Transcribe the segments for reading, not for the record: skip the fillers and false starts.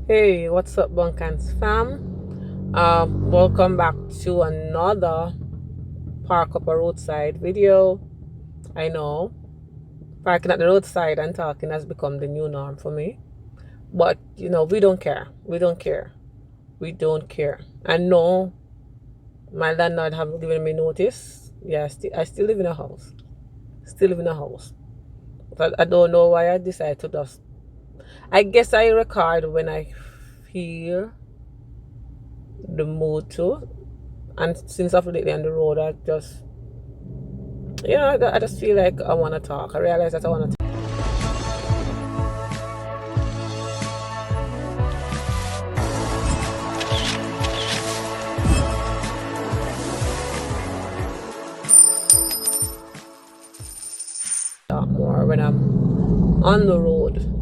Hey, what's up, Bunkans fam? Welcome back to another park up a roadside video. I know parking at the roadside and talking has become the new norm for me, but we don't care. We don't care. We don't care. I know my landlord have given me notice. Yeah, I still live in a house. Still live in a house. But I don't know why I decided to just. I guess I record when I feel the mood to. And since I've lately on the road, I just feel like I want to talk. I realize that I want to talk more when I'm on the road.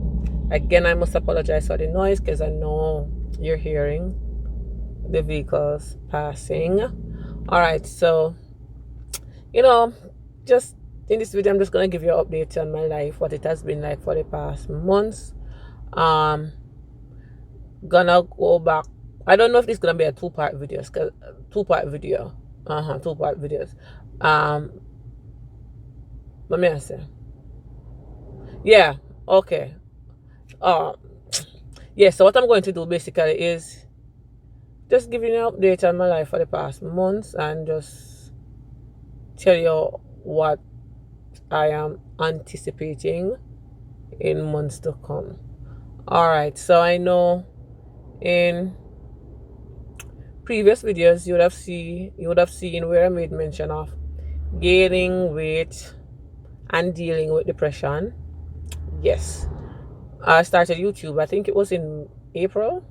Again, I must apologize for the noise because I know you're hearing the vehicles passing. All right, so just in this video, I'm just gonna give you an update on my life, what it has been like for the past months. Um, gonna go back. I don't know if this is gonna be a two-part video, cause two-part video. Two-part videos. Let me answer. Yeah, okay. Yeah, so what I'm going to do basically is just give you an update on my life for the past months and just tell you what I am anticipating in months to come. Alright, so I know in previous videos you would have seen where I made mention of gaining weight and dealing with depression. Yes, I started YouTube. I think it was in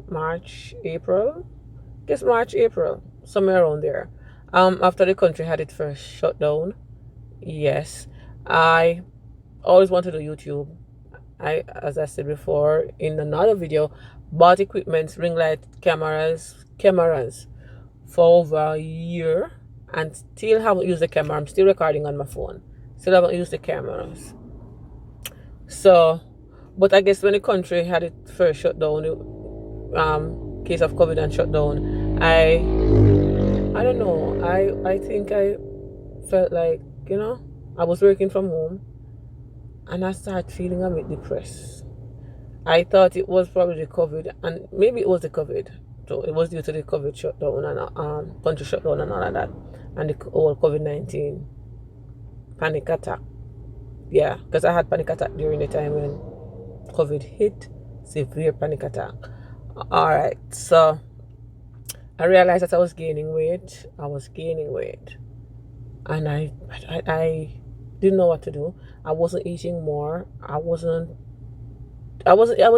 March, April, somewhere around there. After the country had its first shutdown. Yes, I always wanted to do YouTube. As I said before in another video, bought equipment, ring light, cameras for over a year, and still haven't used the camera. I'm still recording on my phone. Still haven't used the cameras. So, but I guess when the country had its first shutdown, case of COVID and shutdown, I don't know. I think I felt like I was working from home, and I started feeling a bit depressed. I thought it was probably the COVID, and maybe it was the COVID. So it was due to the COVID shutdown and country shutdown and all of that, and the whole COVID-19 panic attack. Yeah, because I had panic attack during the time when COVID hit, severe panic attack. All right, so I realized that I was gaining weight. And I didn't know what to do. I wasn't eating more. I was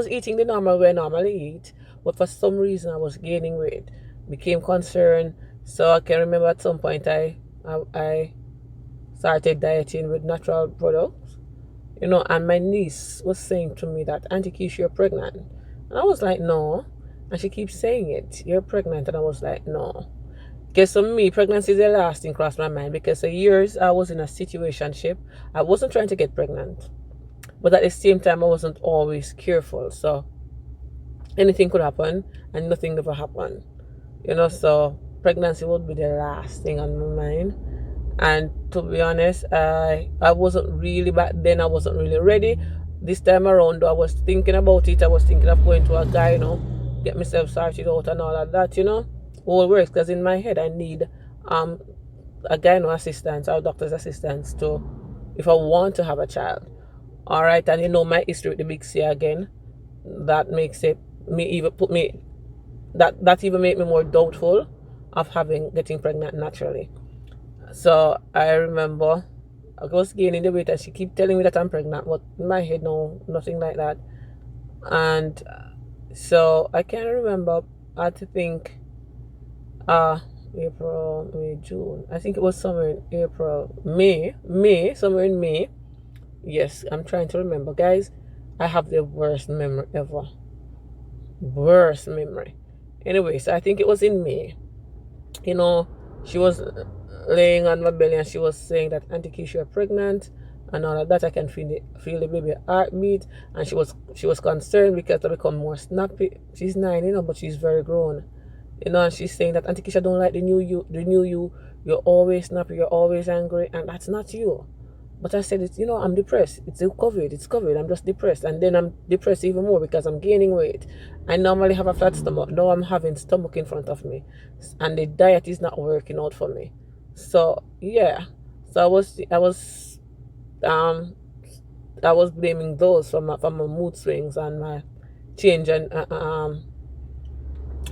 eating the normal way I normally eat, but for some reason I was gaining weight. Became concerned. So I can remember at some point I started dieting with natural products. And my niece was saying to me that, Auntie Keisha, you're pregnant. And I was like, no. And she keeps saying it, you're pregnant. And I was like, no. Because for me, pregnancy is the last thing crossed my mind, because for years I was in a situationship. I wasn't trying to get pregnant, but at the same time I wasn't always careful. So anything could happen and nothing ever happened. So pregnancy would be the last thing on my mind. And to be honest, I wasn't really, back then I wasn't really ready. This time around though, I was thinking about it. I was thinking of going to a guy, get myself sorted out and all of that, all works, because in my head I need a gyno assistant or doctor's assistants to, if I want to have a child. All right, and my history with the big C again, that makes it that even make me more doubtful of getting pregnant naturally. So I remember I was gaining the weight and she keep telling me that I'm pregnant, but in my head, no, nothing like that. And so I can't remember. I had to think April, May, June. I think it was somewhere in April, somewhere in May. Yes, I'm trying to remember. Guys, I have the worst memory ever. Worst memory. Anyway, so I think it was in May. She was laying on my belly and she was saying that, Auntie Keisha, you're pregnant. and all of that. I can feel the baby heartbeat, and she was concerned because I become more snappy. She's 9, but she's very grown. And she's saying that Auntie Kisha don't like the new you, you're always snappy, you're always angry, and that's not you. But I said, I'm depressed. It's COVID. I'm just depressed. And then I'm depressed even more because I'm gaining weight. I normally have a flat stomach. Now I'm having stomach in front of me. And the diet is not working out for me. So, yeah. So I was blaming those for my mood swings and my change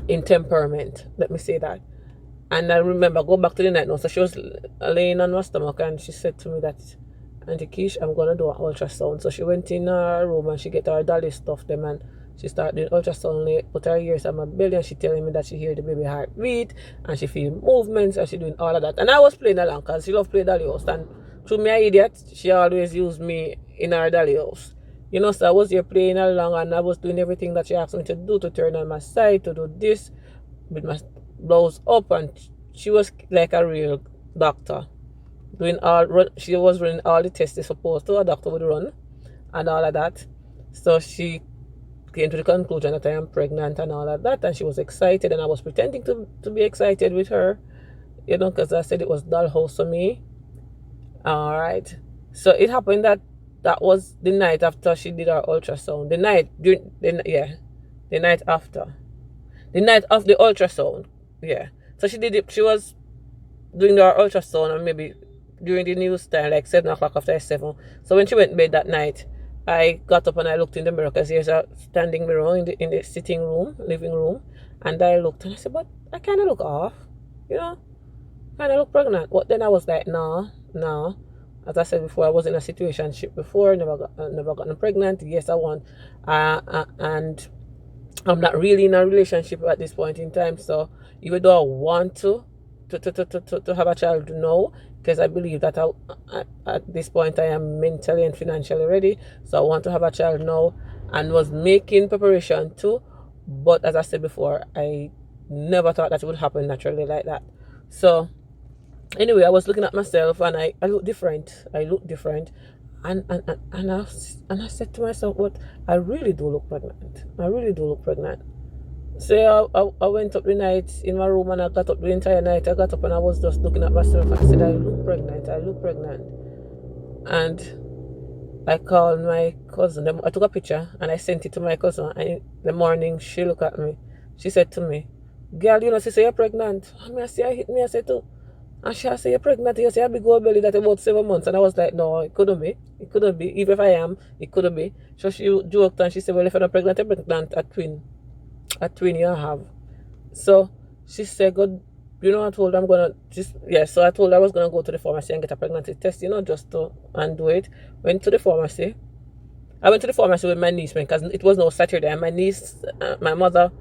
in temperament. Let me say that. And I remember, go back to the night now. So she was laying on my stomach and she said to me that, Auntie Kish, I'm going to do an ultrasound. So she went in her room and she get her dolly stuff them, and she started doing ultrasound, put her ears on my belly, and she telling me that she hear the baby heartbeat and she feel movements and she doing all of that. And I was playing along because she love play dolly house. And through me, an idiot, she always used me in her dolly house. So I was here playing along and I was doing everything that she asked me to do, to turn on my side, to do this with my blouse up, and she was like a real doctor. She was running all the tests they supposed to a doctor would run and all of that. So she came to the conclusion that I am pregnant and all of that, and she was excited, and I was pretending to be excited with her, because I said it was dollhouse for me. All right. So it happened that was the night after she did her ultrasound. The night after. The night of the ultrasound. Yeah. So she did it. She was doing her ultrasound, and maybe during the news time, like 7 o'clock after 7. So when she went to bed that night, I got up and I looked in the mirror because there's a standing mirror in the sitting room, living room. And I looked and I said, but I kind of look off, kind of look pregnant. But then I was like, no. As I said before, I was in a situationship before, never gotten pregnant. Yes, I want, and I'm not really in a relationship at this point in time. So even though I want to have a child now, because I believe that at this point I am mentally and financially ready. So I want to have a child now, and was making preparation too. But as I said before, I never thought that it would happen naturally like that. So anyway, I was looking at myself and I look different. And I said to myself, what, I really do look pregnant. So I went up the night in my room and I got up the entire night. I got up and I was just looking at myself and I said, I look pregnant. And I called my cousin. I took a picture and I sent it to my cousin. And in the morning, she looked at me. She said to me, girl, she say you're pregnant. And I say too. And she said, you're pregnant. You say a big old belly that about 7 months. And I was like, no, it couldn't be. Even if I am, it couldn't be. So she joked and she said, well, if I'm not pregnant, I'm pregnant, a twin you have. So she said, God, I told her so I told her I was going to go to the pharmacy and get a pregnancy test, just to undo it. Went to the pharmacy. I went to the pharmacy with my niece because it was no Saturday. And my niece, my mother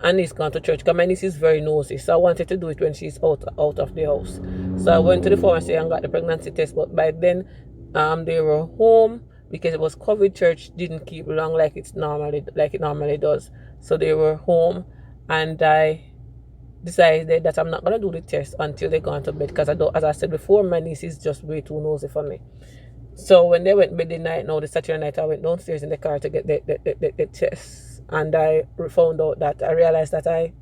and niece gone to church because my niece is very nosy. So I wanted to do it when she's out of the house. So I went to the pharmacy and got the pregnancy test. But by then, they were home because it was COVID. Church didn't keep long like it normally does. So they were home, and I decided that I'm not going to do the test until they gone to bed because as I said before, my niece is just way too nosy for me. So when they went to bed the Saturday night, I went downstairs in the car to get the test, and I realized that I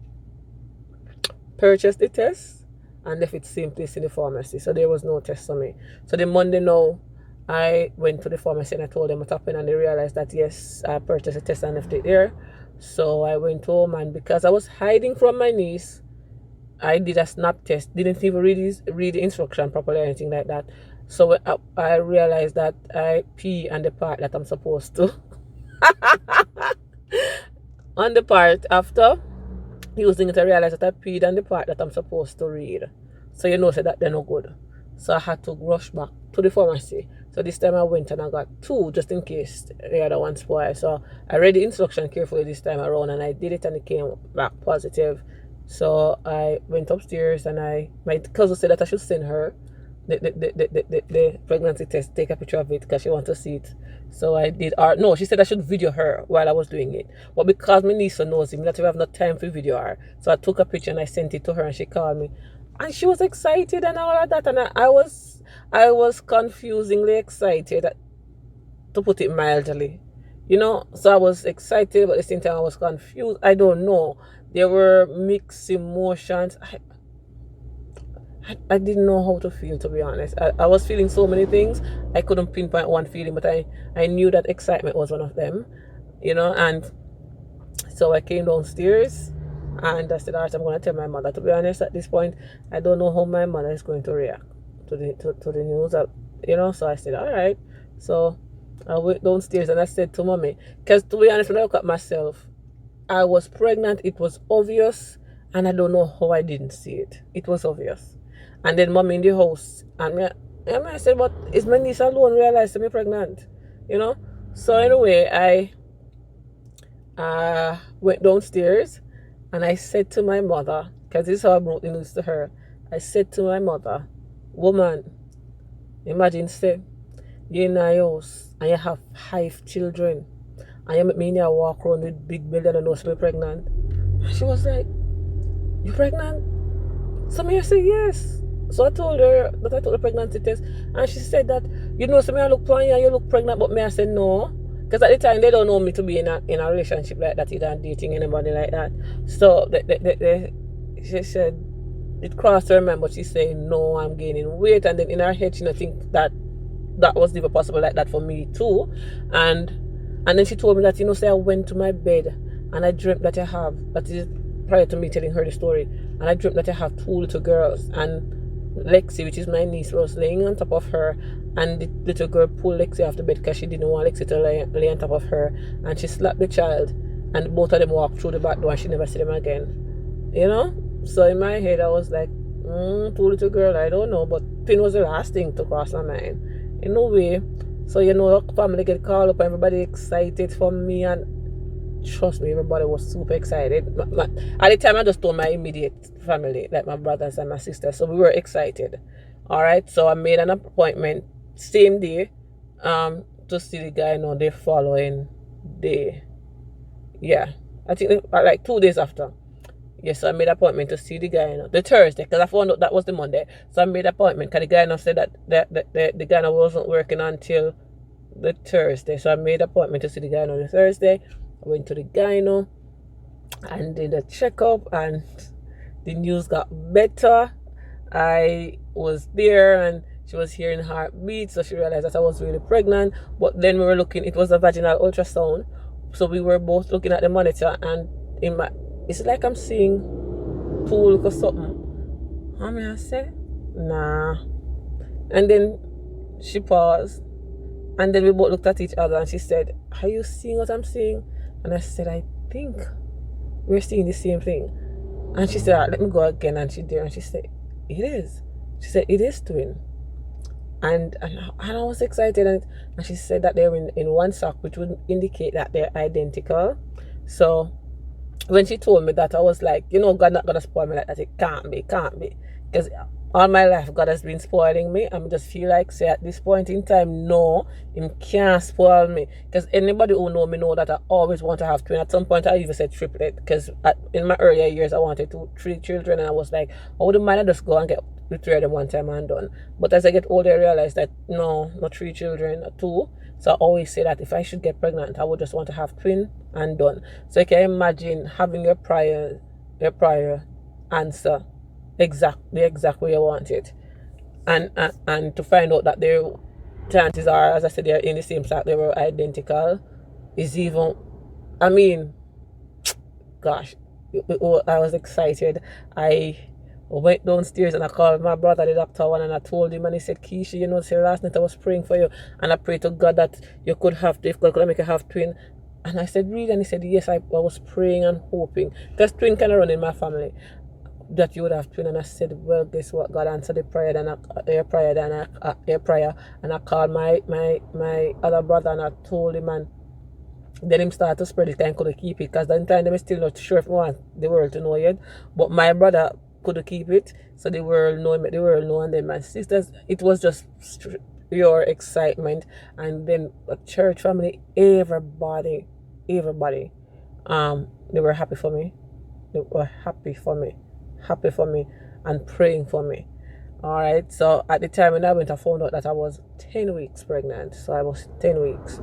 purchased the test and left it same place in the pharmacy. So there was no test for me. So the Monday now, I went to the pharmacy and I told them what happened, and they realized that yes, I purchased a test and left it there. So I went home, and because I was hiding from my niece, I did a snap test. Didn't even read the instruction properly or anything like that. So I realized that I pee on the part that I'm supposed to. On the part after using it, I realized that I peed on the part that I'm supposed to read. So so that they're no good. So I had to rush back to the pharmacy. So this time I went and I got 2 just in case the other one spoiled. So I read the instruction carefully this time around, and I did it and it came back positive. So I went upstairs and my cousin said that I should send her the pregnancy test, take a picture of it because she wants to see it. So I did. No, she said I should video her while I was doing it. But because my niece knows him, that we have no time for video her. So I took a picture and I sent it to her, and she called me. And she was excited and all of that, and I was confusingly excited, to put it mildly. So I was excited, but at the same time I was confused. I don't know. There were mixed emotions. I didn't know how to feel, to be honest. I was feeling so many things. I couldn't pinpoint one feeling, but I knew that excitement was one of them, and so I came downstairs and I said, all right, I'm going to tell my mother. To be honest, at this point, I don't know how my mother is going to react to the news. So I said, all right. So I went downstairs and I said to mommy, because to be honest, when I look at myself, I was pregnant. It was obvious, and I don't know how I didn't see it. It was obvious. And then mommy in the house, and I said, but is my niece alone realized I'm pregnant? So anyway, I went downstairs and I said to my mother, because this is how I brought the news to her. I said to my mother, woman, imagine say you're in a house and you have 5 children and you make me walk around with big belly and I know she'll be pregnant. And she was like, you pregnant? So I said yes. So I told her that I took the pregnancy test, and she said that, so I look fine and you look pregnant, but me I said no. Because at the time they don't know me to be in a relationship like that, either dating anybody like that. So she said it crossed her mind, but she's saying no, I'm gaining weight, and then in her head she didn't think that was even possible like that for me too. And then she told me that, say I went to my bed and I dreamt that that is prior to me telling her the story, and I dreamt that I have 2 little girls, and Lexi, which is my niece, was laying on top of her, and the little girl pulled Lexi off the bed because she didn't want Lexi to lay on top of her, and she slapped the child, and both of them walked through the back door and she never see them again. So in my head I was like, 2 little girl, I don't know, but twin was the last thing to cross my mind. In no way. So family get called up and everybody excited for me, and trust me, everybody was super excited. At the time, I just told my immediate family, like my brothers and my sisters, so we were excited. All right, so I made an appointment same day, to see the guy the following day. Yeah, I think like 2 days after. Yes, so I made an appointment to see the guy the Thursday, because I found out that was the Monday. So I made an appointment because the guy said that the guy wasn't working until the Thursday. So I made an appointment to see the guy on the Thursday. I went to the gyno and did a checkup, and the news got better. I was there and she was hearing heartbeats, so she realized that I was really pregnant. But then we were looking, it was a vaginal ultrasound, so we were both looking at the monitor, and it's like I'm seeing pool or something. How may I say? Nah. And then she paused, and then we both looked at each other, and she said, are you seeing what I'm seeing? And I said, I think we're seeing the same thing. And she said, right, let me go again. And she did, and she said, it is. She said, it is twin. And I was excited, and she said that they're in one sock, which would indicate that they're identical. So when she told me that, I was like, God not gonna spoil me like that. It can't be. Because all my life, God has been spoiling me. I just feel like, say, at this point in time, no, Him can't spoil me. Because anybody who know me know that I always want to have twin. At some point, I even said triplet. Because in my earlier years, I wanted 3 children. And I was like, I wouldn't mind, I just go and get the 3 of them one time and done. But as I get older, I realized that, no, not 3 children, 2. So I always say that if I should get pregnant, I would just want to have twin and done. So you can imagine having your prior answer the exact way you want it, and to find out that their chances are, as I said, they're in the same sack, they were identical, is even, I mean, gosh, I was excited. I went downstairs and I called my brother, the doctor, and I told him, and he said, Keisha, say last night I was praying for you, and I prayed to God that you could have, if God could make you have twin. And I said, really? And he said, yes, I was praying and hoping, because twin kind of run in my family, that you would have twin. And I said, well, guess what? God answered the prayer, and I called my other brother, and I told him, and then him started to spread it and couldn't keep it, because that time they were still not sure if we want the world to know yet. But my brother couldn't keep it, so the world know, and then my sisters, it was just pure excitement. And then the church family, everybody, they were happy for me. and praying for me. All right. So at the time when I went, I found out that I was 10 weeks pregnant. So I was 10 weeks.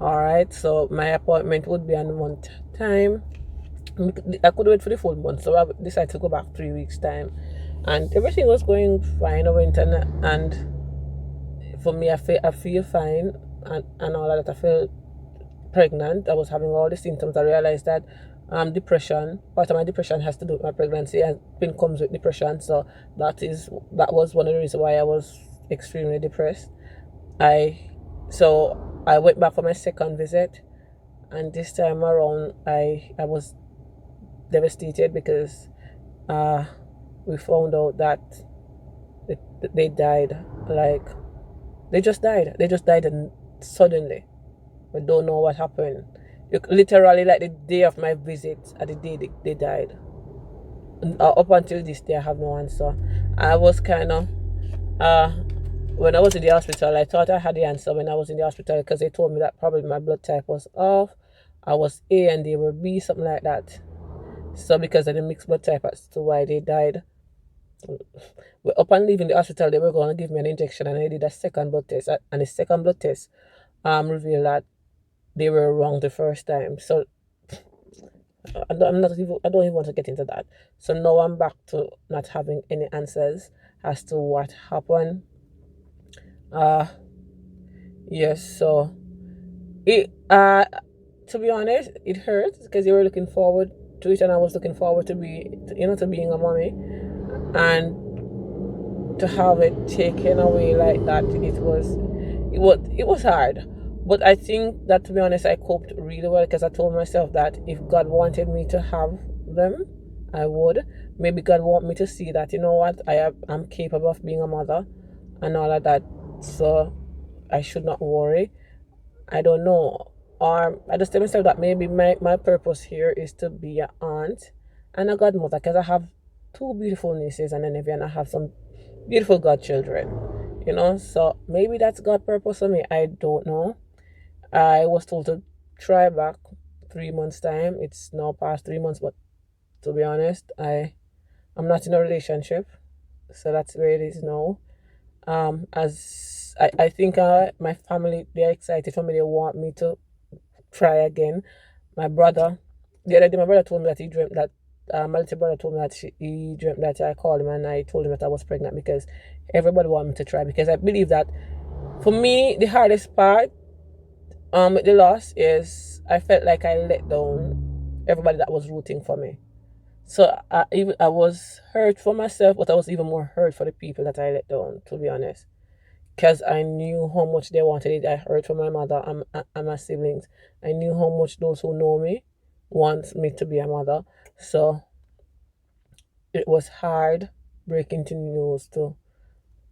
All right. So my appointment would be in a month time. I could wait for the full month, so I decided to go back 3 weeks time, and everything was going fine. I went and for me, I feel fine, and all of that. I felt pregnant. I was having all the symptoms. I realized that depression, part of my depression has to do with my pregnancy, and pain comes with depression. So that was one of the reasons why I was extremely depressed. I so I went back for my second visit, and this time around I was devastated because uh we found out that they died. Like, they just died and suddenly. We don't know what happened. Literally, like the day of my visit, at the day they died. Up until this day, I have no answer. I was kind of, uh, when I was in the hospital, I thought I had the answer when I was in the hospital, because they told me that probably my blood type was off. I was A and they were B, something like that. So because of the mixed blood type, as to why they died. Upon leaving the hospital, they were going to give me an injection, and I did a second blood test, and the second blood test revealed that they were wrong the first time. So I don't even want to get into that. So now I'm back to not having any answers as to what happened. Uh yes, so it to be honest, it hurts because you were looking forward to it, and I was looking forward to to being a mommy, and to have it taken away like that, it was hard. But I think that, to be honest, I coped really well, because I told myself that if God wanted me to have them, I would. Maybe God want me to see that, you know what, I'm capable of being a mother and all of that. So I should not worry. I don't know. Or I just tell myself that maybe my purpose here is to be an aunt and a godmother, because I have two beautiful nieces and a nephew, and I have some beautiful godchildren. So maybe that's God's purpose for me. I don't know. I was told to try back 3 months time. It's now past 3 months, but to be honest, I'm not in a relationship, so that's where it is now. As I think my family, they're excited for me. They want me to try again. My brother, the other day, my brother told me that he dreamt that. My little brother told me that he dreamt that I called him and I told him that I was pregnant, because everybody wanted me to try. Because I believe that, for me, the hardest part with the loss is I felt like I let down everybody that was rooting for me. So I was hurt for myself, but I was even more hurt for the people that I let down, to be honest, because I knew how much they wanted it. I heard from my mother and my siblings. I knew how much those who know me want me to be a mother. So it was hard breaking the news to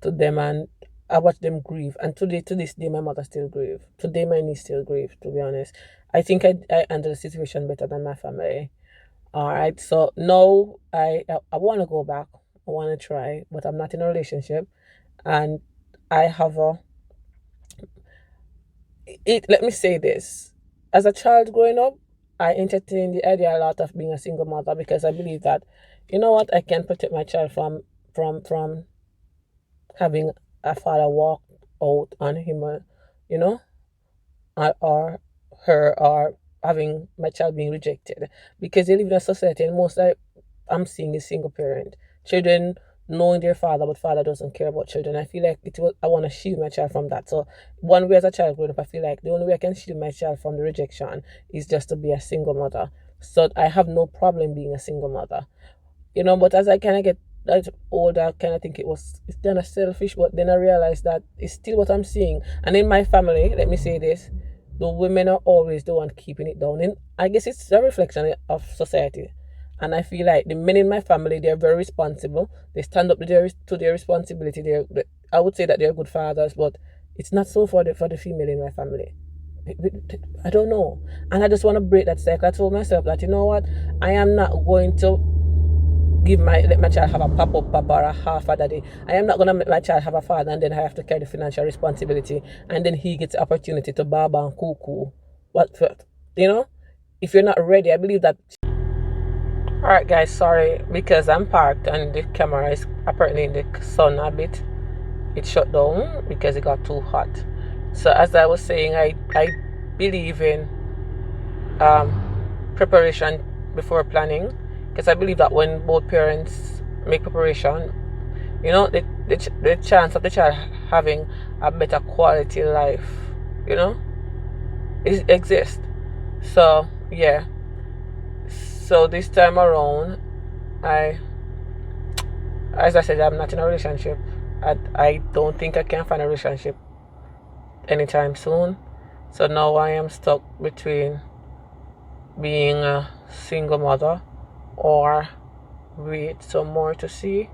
them, and I watched them grieve. And today, to this day, my mother still grieve. Today, my niece still grieve, to be honest. I think I handled the situation better than my family. All right, so now I want to go back. I want to try, but I'm not in a relationship, and I have let me say this. As a child growing up, I entertained the idea a lot of being a single mother, because I believe that, you know what, I can protect my child from having a father walk out on him, you know, or her, or having my child being rejected, because they live in a society, and most I'm seeing is single parent children knowing their father, but father doesn't care about children. I feel like I want to shield my child from that. So one way, as a child growing up, I feel like the only way I can shield my child from the rejection is just to be a single mother. So I have no problem being a single mother, but as I kind of get that older, I kind of think it's kind of selfish. But then I realized that it's still what I'm seeing. And in my family, let me say this, the women are always the one keeping it down. And I guess it's a reflection of society. And I feel like the men in my family, they're very responsible. They stand up to their responsibility. I would say that they're good fathers, but it's not so for the female in my family. I don't know. And I just want to break that cycle. I told myself that, you know what, I am not going to let my child have a pop-up papa or a half a daddy. I am not going to let my child have a father and then I have to carry the financial responsibility, and then he gets the opportunity to baba and cuckoo. What, if you're not ready, I believe that. Alright guys, sorry because I'm parked and the camera is apparently in the sun a bit. It shut down because it got too hot. So as I was saying, I believe in preparation before planning, because I believe that when both parents make preparation, you know, the chance of the child having a better quality life, you know, it exists. So yeah, so this time around, I as I said, I'm not in a relationship. I don't think I can find a relationship anytime soon. So now I am stuck between being a single mother or wait some more to see.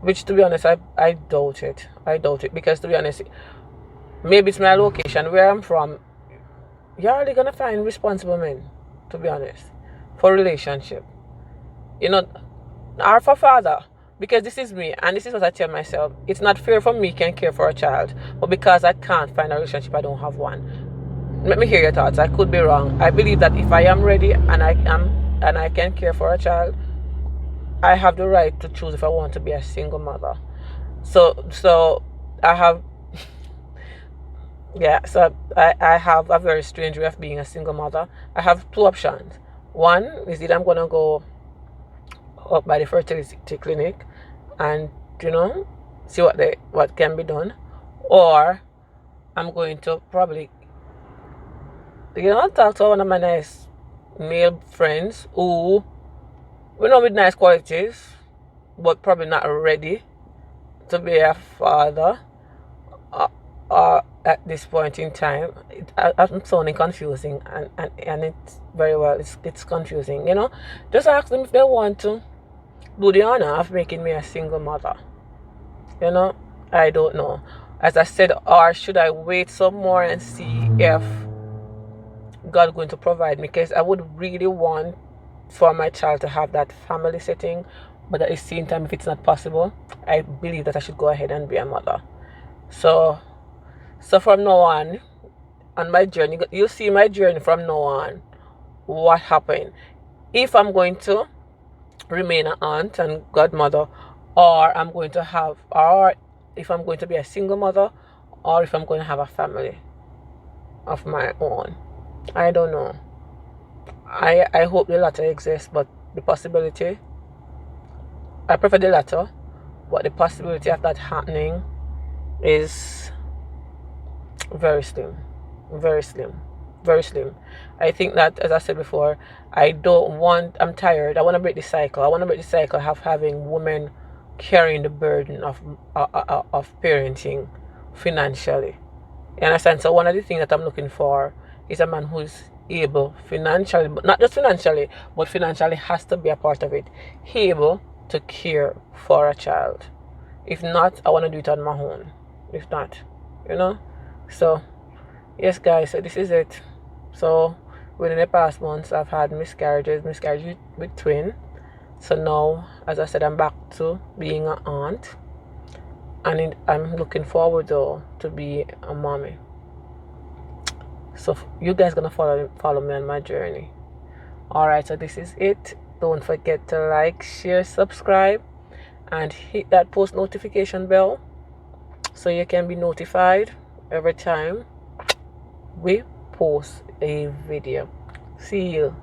Which, to be honest, I doubt it. I doubt it because, to be honest, maybe it's my location where I'm from. You're hardly gonna find responsible men, to be honest, for relationship. You know, or for father. Because this is me, and this is what I tell myself. It's not fair for me can care for a child, but because I can't find a relationship, I don't have one. Let me hear your thoughts. I could be wrong. I believe that if I am ready and I can care for a child, I have the right to choose if I want to be a single mother. So I have yeah, so I have a very strange way of being a single mother. I have two options. One is that I'm gonna go up by the fertility clinic and, you know, see what can be done, or I'm going to probably, you know, talk to one of my nice male friends who, you know, with nice qualities, but probably not ready to be a father at this point in time. I'm sounding confusing, and it's very well, it's confusing, you know. Just ask them if they want to do the honor of making me a single mother. You know, I don't know. As I said, or should I wait some more and see if God going to provide me? Because I would really want for my child to have that family setting, but at the same time, if it's not possible, I believe that I should go ahead and be a mother. So from now on my journey, you see my journey from now on. What happened? If I'm going to remain an aunt and godmother, or if I'm going to be a single mother, or if I'm going to have a family of my own. I don't know. I hope the latter exists, but the possibility, I prefer the latter, but the possibility of that happening is very slim. Very slim. Very slim. I think that, as I said before, I'm tired. I want to break the cycle. I want to break the cycle of having women carrying the burden of parenting financially. You understand? So one of the things that I'm looking for is a man who's able financially, but not just financially, but financially has to be a part of it, able to care for a child. If not, I want to do it on my own. If not, you know. So yes guys, so this is it. So within the past months, I've had miscarriage with twin. So now, as I said, I'm back to being an aunt, and I'm looking forward though to be a mommy. So you guys gonna follow me on my journey. Alright, so this is it. Don't forget to like, share, subscribe, and hit that post notification bell so you can be notified every time we post a video. See you.